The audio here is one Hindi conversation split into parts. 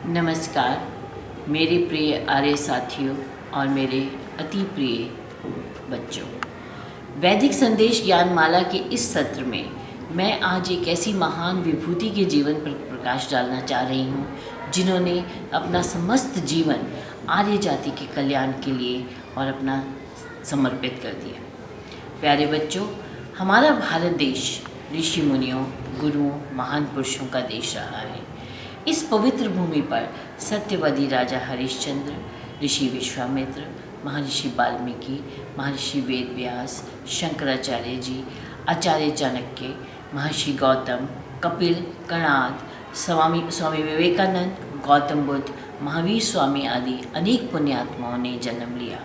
नमस्कार मेरे प्रिय आर्य साथियों और मेरे अति प्रिय बच्चों। वैदिक संदेश ज्ञान माला के इस सत्र में मैं आज एक ऐसी महान विभूति के जीवन पर प्रकाश डालना चाह रही हूँ जिन्होंने अपना समस्त जीवन आर्य जाति के कल्याण के लिए और अपना समर्पित कर दिया। प्यारे बच्चों, हमारा भारत देश ऋषि मुनियों, गुरुओं, महान पुरुषों का देश रहा है। इस पवित्र भूमि पर सत्यवदी राजा हरिश्चंद्र, ऋषि विश्वामित्र, महर्षि वाल्मीकि, महर्षि वेद व्यास, शंकराचार्य जी, आचार्य चाणक्य, महर्षि गौतम, कपिल, कणाद, स्वामी विवेकानंद, गौतम बुद्ध, महावीर स्वामी आदि अनेक पुण्यात्माओं ने जन्म लिया।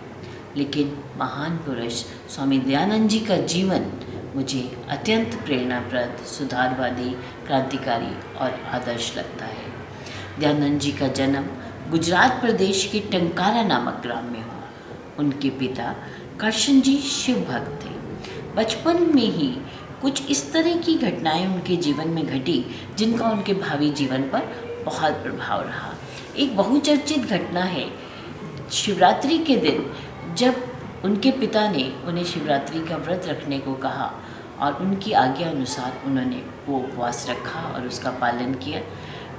लेकिन महान पुरुष स्वामी दयानंद जी का जीवन मुझे अत्यंत प्रेरणाप्रद, सुधारवादी, क्रांतिकारी और आदर्श लगता है। दयानंद जी का जन्म गुजरात प्रदेश के टंकारा नामक ग्राम में हुआ। उनके पिता करशन जी शिव भक्त थे। बचपन में ही कुछ इस तरह की घटनाएं उनके जीवन में घटी जिनका उनके भावी जीवन पर बहुत प्रभाव रहा। एक बहुचर्चित घटना है, शिवरात्रि के दिन जब उनके पिता ने उन्हें शिवरात्रि का व्रत रखने को कहा और उनकी आज्ञा अनुसार उन्होंने वो उपवास रखा और उसका पालन किया।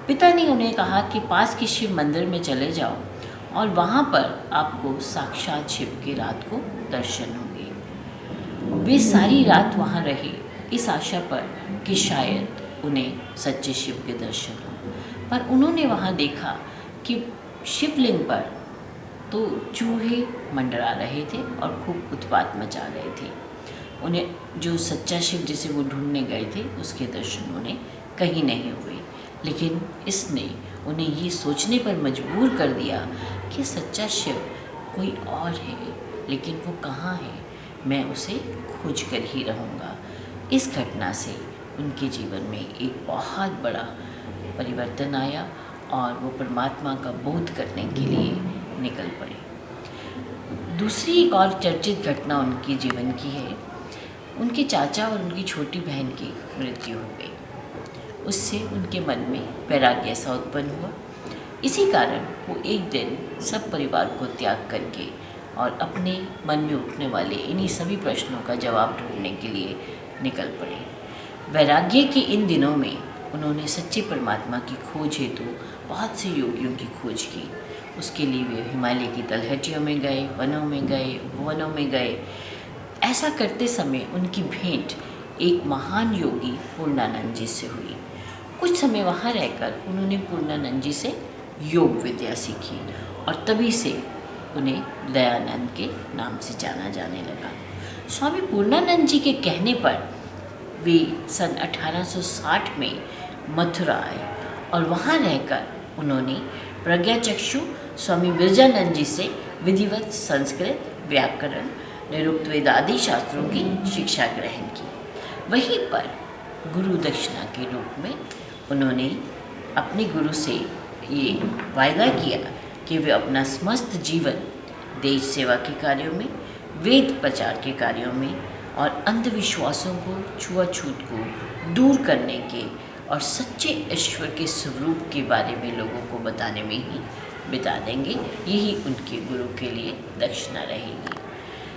पिता ने उन्हें कहा कि पास के शिव मंदिर में चले जाओ और वहाँ पर आपको साक्षात शिव के रात को दर्शन होंगे। वे सारी रात वहाँ रहे इस आशा पर कि शायद उन्हें सच्चे शिव के दर्शन हो, पर उन्होंने वहाँ देखा कि शिवलिंग पर तो चूहे मंडरा रहे थे और खूब उत्पात मचा रहे थे। उन्हें जो सच्चा शिव जिसे वो ढूंढने गए थे उसके दर्शन उन्हें कहीं नहीं हुए। लेकिन इसने उन्हें ये सोचने पर मजबूर कर दिया कि सच्चा शिव कोई और है, लेकिन वो कहाँ है, मैं उसे खोज कर ही रहूँगा। इस घटना से उनके जीवन में एक बहुत बड़ा परिवर्तन आया और वो परमात्मा का बोध करने के लिए निकल पड़े। दूसरी एक और चर्चित घटना उनके जीवन की है। उनके चाचा और उनकी छोटी बहन की मृत्यु हो गई। उससे उनके मन में वैराग्य सा उत्पन्न हुआ। इसी कारण वो एक दिन सब परिवार को त्याग करके और अपने मन में उठने वाले इन्हीं सभी प्रश्नों का जवाब ढूंढने के लिए निकल पड़े। वैराग्य के इन दिनों में उन्होंने सच्चे परमात्मा की खोज हेतु बहुत से योगियों की खोज की। उसके लिए वे हिमालय की तलहटियों में गए, वनों में गए। ऐसा करते समय उनकी भेंट एक महान योगी पूर्णानंद जी से हुई। कुछ समय वहाँ रहकर उन्होंने पूर्णानंद जी से योग विद्या सीखी और तभी से उन्हें दयानंद के नाम से जाना जाने लगा। स्वामी पूर्णानंद जी के कहने पर वे सन 1860 में मथुरा आए और वहाँ रहकर उन्होंने प्रज्ञाचक्षु स्वामी विरजानंद जी से विधिवत संस्कृत, व्याकरण, निरुक्त वेद आदि शास्त्रों की शिक्षा ग्रहण की। वहीं पर गुरु दक्षिणा के रूप में उन्होंने अपने गुरु से ये वायदा किया कि वे अपना समस्त जीवन देश सेवा के कार्यों में, वेद प्रचार के कार्यों में और अंधविश्वासों को, छुआछूत को दूर करने के और सच्चे ईश्वर के स्वरूप के बारे में लोगों को बताने में ही बिता देंगे। यही उनके गुरु के लिए दक्षिणा रहेगी।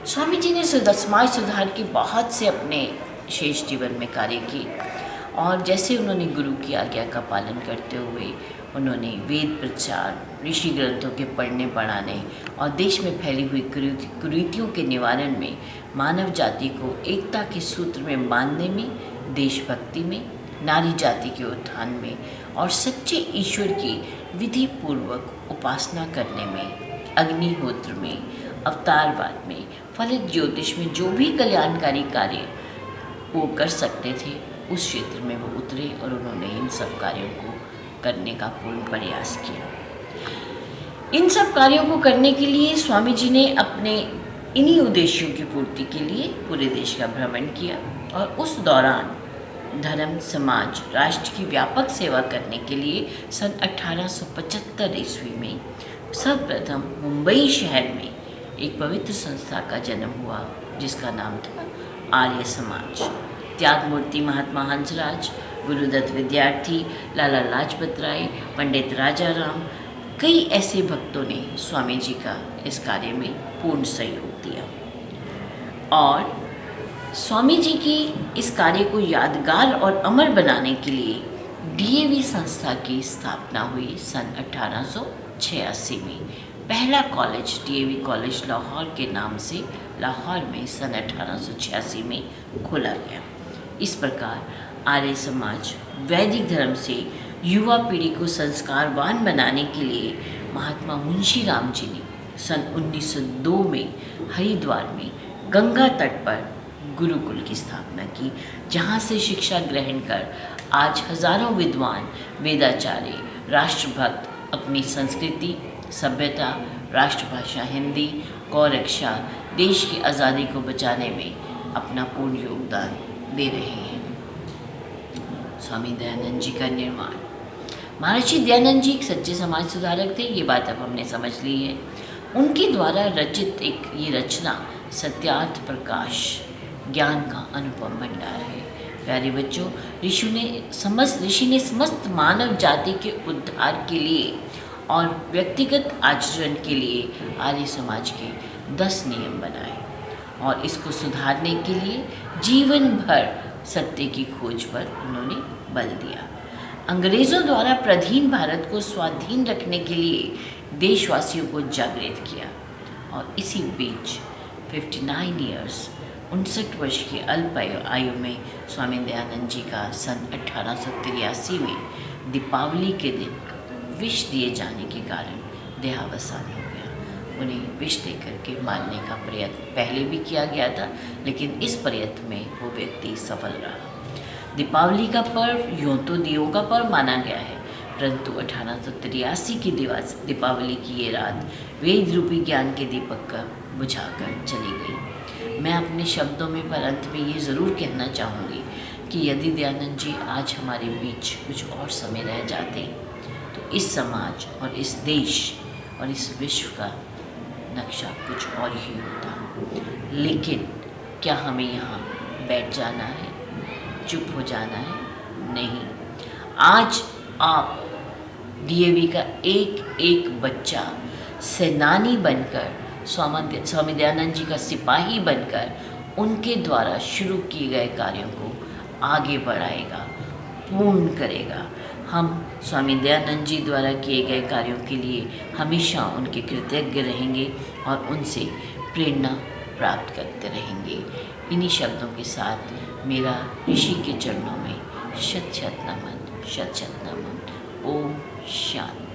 स्वामी जी ने समाज सुधार के बहुत से अपने शेष जीवन में कार्य किए और जैसे उन्होंने गुरु की आज्ञा का पालन करते हुए उन्होंने वेद प्रचार, ऋषि ग्रंथों के पढ़ने पढ़ाने और देश में फैली हुई कुरीतियों के निवारण में, मानव जाति को एकता के सूत्र में बांधने में, देशभक्ति में, नारी जाति के उत्थान में और सच्चे ईश्वर की विधि पूर्वक उपासना करने में, अग्निहोत्र में, अवतारवाद में, फलित ज्योतिष में जो भी कल्याणकारी कार्य वो कर सकते थे उस क्षेत्र में वो उतरे और उन्होंने इन सब कार्यों को करने का पूर्ण प्रयास किया। इन सब कार्यों को करने के लिए स्वामी जी ने अपने इन्हीं उद्देश्यों की पूर्ति के लिए पूरे देश का भ्रमण किया और उस दौरान धर्म, समाज, राष्ट्र की व्यापक सेवा करने के लिए सन 1875 ईस्वी में सर्वप्रथम मुंबई शहर में एक पवित्र संस्था का जन्म हुआ जिसका नाम था आर्य समाज। त्यागमूर्ति महात्मा हंसराज, गुरुदत्त विद्यार्थी, लाला लाजपत राय, पंडित राजाराम, कई ऐसे भक्तों ने स्वामी जी का इस कार्य में पूर्ण सहयोग दिया। और स्वामी जी की इस कार्य को यादगार और अमर बनाने के लिए डीएवी संस्था की स्थापना हुई सन 1886 में। पहला कॉलेज डीएवी कॉलेज लाहौर के नाम से लाहौर में सन 1886 में खोला गया। इस प्रकार आर्य समाज वैदिक धर्म से युवा पीढ़ी को संस्कारवान बनाने के लिए महात्मा मुंशी राम जी ने सन 1902 में हरिद्वार में गंगा तट पर गुरुकुल की स्थापना की, जहाँ से शिक्षा ग्रहण कर आज हजारों विद्वान, वेदाचार्य, राष्ट्रभक्त अपनी संस्कृति, सभ्यता, राष्ट्रभाषा हिंदी, गौरक्षा, देश की आज़ादी को बचाने में अपना पूर्ण योगदान दे रहे हैं। स्वामी दयानंद जी का निर्माण। महर्षि दयानंद जी एक सच्चे समाज सुधारक थे, ये बात अब हमने समझ ली है। उनके द्वारा रचित एक ये रचना सत्यार्थ प्रकाश ज्ञान का अनुपम भंडार है। प्यारे बच्चों, ऋषि ने समस्त मानव जाति के उद्धार के लिए और व्यक्तिगत आचरण के लिए आर्य समाज के 10 नियम बनाए और इसको सुधारने के लिए जीवन भर सत्य की खोज पर उन्होंने बल दिया। अंग्रेज़ों द्वारा पराधीन भारत को स्वाधीन रखने के लिए देशवासियों को जागृत किया और इसी बीच 59 वर्ष की अल्प आयु में स्वामी दयानंद जी का सन 1883 में दीपावली के दिन विष दिए जाने के कारण देहावसान हो गया। उन्हें विष देकर के मारने का प्रयत्न पहले भी किया गया था, लेकिन इस प्रयत्न में वो व्यक्ति सफल रहा। दीपावली का पर्व यूँ तो दियों का पर्व माना गया है, परंतु 1883 की दीपावली की ये रात वेद रूपी ज्ञान के दीपक का बुझाकर चली गई। मैं अपने शब्दों में पर अंत में ये ज़रूर कहना चाहूँगी कि यदि दयानंद जी आज हमारे बीच कुछ और समय रह जाते तो इस समाज और इस देश और इस विश्व का नक्शा कुछ और ही होता। लेकिन क्या हमें यहाँ बैठ जाना है, चुप हो जाना है? नहीं। आज आप डीएवी का एक एक बच्चा सेनानी बनकर, स्वामी दयानंद जी का सिपाही बनकर उनके द्वारा शुरू किए गए कार्यों को आगे बढ़ाएगा, पूर्ण करेगा। हम स्वामी दयानंद जी द्वारा किए गए कार्यों के लिए हमेशा उनके कृतज्ञ रहेंगे और उनसे प्रेरणा प्राप्त करते रहेंगे। इन्हीं शब्दों के साथ मेरा ऋषि के चरणों में शत शत नमन, शत शत नमन। ओम शांति।